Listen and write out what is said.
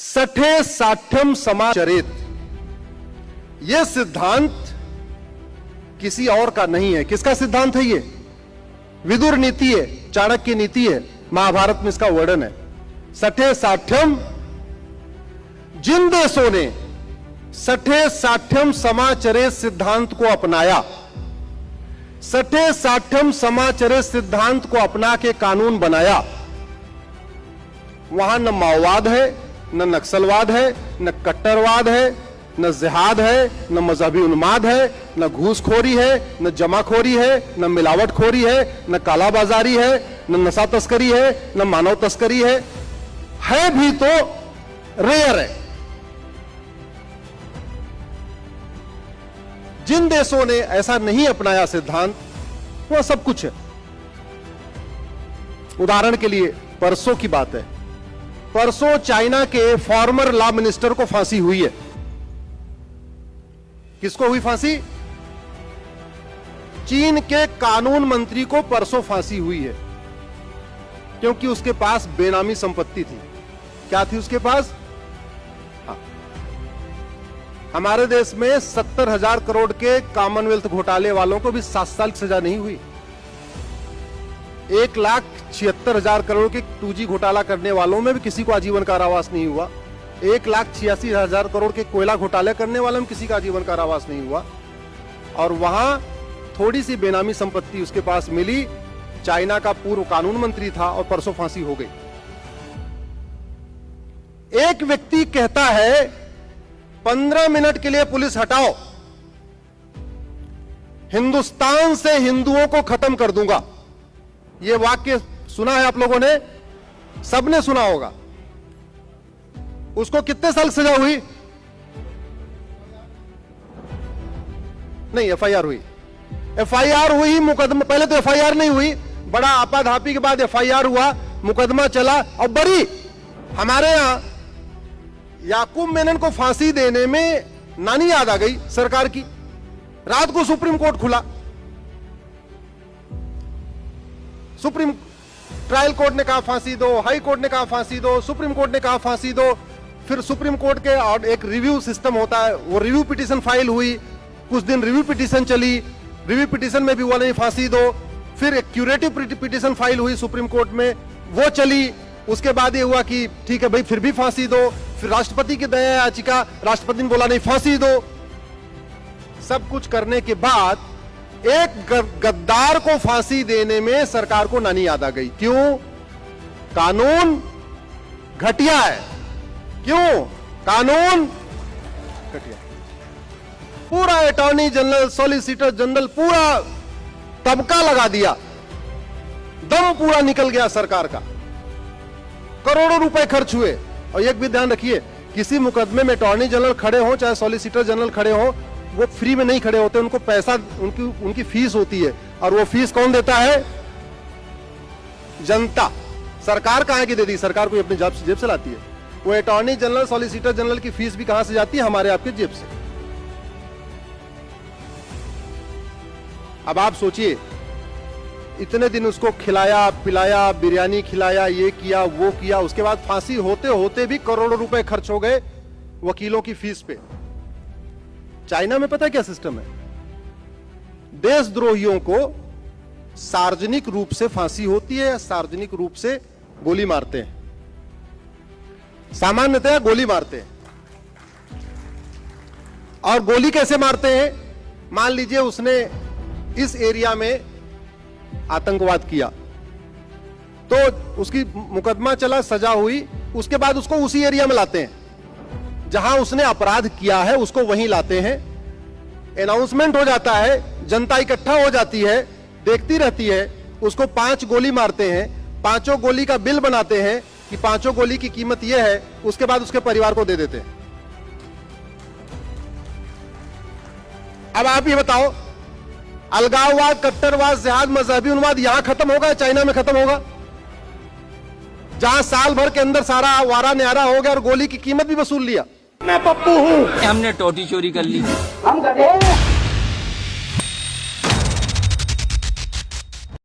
सठे साठ्यम समाचरित, यह सिद्धांत किसी और का नहीं है। किसका सिद्धांत है? ये विदुर नीति है, चाणक्य नीति है, महाभारत में इसका वर्णन है। सठे साठ्यम, जिन देशों ने सठे साठ्यम समाचरित सिद्धांत को अपनाया, सठे साठ्यम समाचरित सिद्धांत को अपना के कानून बनाया, वहां न माओवाद है, न नक्सलवाद है, न कट्टरवाद है, न जिहाद है, न मजहबी उन्माद है, न घूसखोरी है, न जमाखोरी है, न मिलावटखोरी है, न कालाबाजारी है, न नशा तस्करी है, न मानव तस्करी है भी तो रेयर है। जिन देशों ने ऐसा नहीं अपनाया सिद्धांत, वह सब कुछ है। उदाहरण के लिए परसों की बात है, परसों चाइना के फॉर्मर लॉ मिनिस्टर को फांसी हुई है। किसको हुई फांसी? चीन के कानून मंत्री को परसों फांसी हुई है, क्योंकि उसके पास बेनामी संपत्ति थी। क्या थी उसके पास? हाँ। हमारे देश में 70,000 करोड़ के कॉमनवेल्थ घोटाले वालों को भी 7 साल की सजा नहीं हुई। 1,76,000 करोड़ के 2G घोटाला करने वालों में भी किसी को आजीवन कारावास नहीं हुआ। 1,86,000 करोड़ के कोयला घोटाले करने वालों में किसी का आजीवन कारावास नहीं हुआ। और वहां थोड़ी सी बेनामी संपत्ति उसके पास मिली। चाइना का पूर्व कानून मंत्री था और परसों फांसी हो गई। एक व्यक्ति कहता है 15 मिनट के लिए पुलिस हटाओ, हिंदुस्तान से हिंदुओं को खत्म कर दूंगा। यह वाक्य सुना है आप लोगों ने? सबने सुना होगा। उसको कितने साल सजा हुई? नहीं, एफआईआर हुई। एफआईआर हुई, मुकदमा पहले तो एफआईआर नहीं हुई, बड़ा आपाधापी के बाद एफआईआर हुआ, मुकदमा चला और बरी। हमारे यहां याकूब मेनन को फांसी देने में नानी याद आ गई सरकार की। रात को सुप्रीम कोर्ट खुला, सुप्रीम ट्रायल कोर्ट ने कहा फांसी दो, हाई कोर्ट ने कहा फांसी दो, सुप्रीम कोर्ट ने कहा फांसी दो। फिर सुप्रीम कोर्ट के और एक रिव्यू सिस्टम होता है, वो रिव्यू पिटीशन फाइल हुई, कुछ दिन रिव्यू पिटीशन चली, रिव्यू पिटीशन में भी हुआ नहीं फांसी दो। फिर एक क्यूरेटिव पिटीशन फाइल हुई सुप्रीम कोर्ट में, वो चली। उसके बाद ये हुआ कि ठीक है भाई फिर भी फांसी दो। फिर राष्ट्रपति की दया याचिका, राष्ट्रपति ने बोला नहीं फांसी दो। सब कुछ करने के बाद एक गद्दार को फांसी देने में सरकार को नानी याद आ गई। क्यों? कानून घटिया है। क्यों? कानून घटिया। पूरा अटॉर्नी जनरल, सॉलिसिटर जनरल, पूरा तबका लगा दिया, दम पूरा निकल गया सरकार का। करोड़ों रुपए खर्च हुए। और एक भी ध्यान रखिए, किसी मुकदमे में अटॉर्नी जनरल खड़े हो चाहे सॉलिसिटर जनरल खड़े हो, वो फ्री में नहीं खड़े होते, उनको पैसा, उनकी फीस होती है। और वो फीस कौन देता है? जनता। सरकार कहां की देती? सरकार कोई अपनी जेब से लाती है। वो अटॉर्नी जनरल, सॉलिसिटर जनरल की फीस भी कहां से जाती है? हमारे आपके जेब से। अब आप सोचिए, इतने दिन उसको खिलाया पिलाया, बिरयानी खिलाया, ये किया वो किया, उसके बाद फांसी होते होते भी करोड़ों रुपए खर्च हो गए वकीलों की फीस पे। चाइना में पता है क्या सिस्टम है? देशद्रोहियों को सार्वजनिक रूप से फांसी होती है, सार्वजनिक रूप से गोली मारते हैं। सामान्यतः गोली मारते हैं। और गोली कैसे मारते हैं? मान लीजिए उसने इस एरिया में आतंकवाद किया, तो उसकी मुकदमा चला, सजा हुई, उसके बाद उसको उसी एरिया में लाते हैं जहां उसने अपराध किया है, उसको वहीं लाते हैं। अनाउंसमेंट हो जाता है, जनता इकट्ठा हो जाती है, देखती रहती है, उसको 5 गोली मारते हैं, 5 गोली का बिल बनाते हैं कि 5 गोली की कीमत यह है, उसके बाद उसके परिवार को दे देते हैं। अब आप ये बताओ, अलगाववाद, कट्टरवाद, जिहाद, मजहबी उन्माद यहां खत्म होगा, चाइना में खत्म होगा? जहां साल भर के अंदर सारा वारा न्यारा हो गया और गोली की कीमत भी वसूल लिया। मैं पप्पू हूँ, हमने टोटी चोरी कर ली। हम गधे हैं।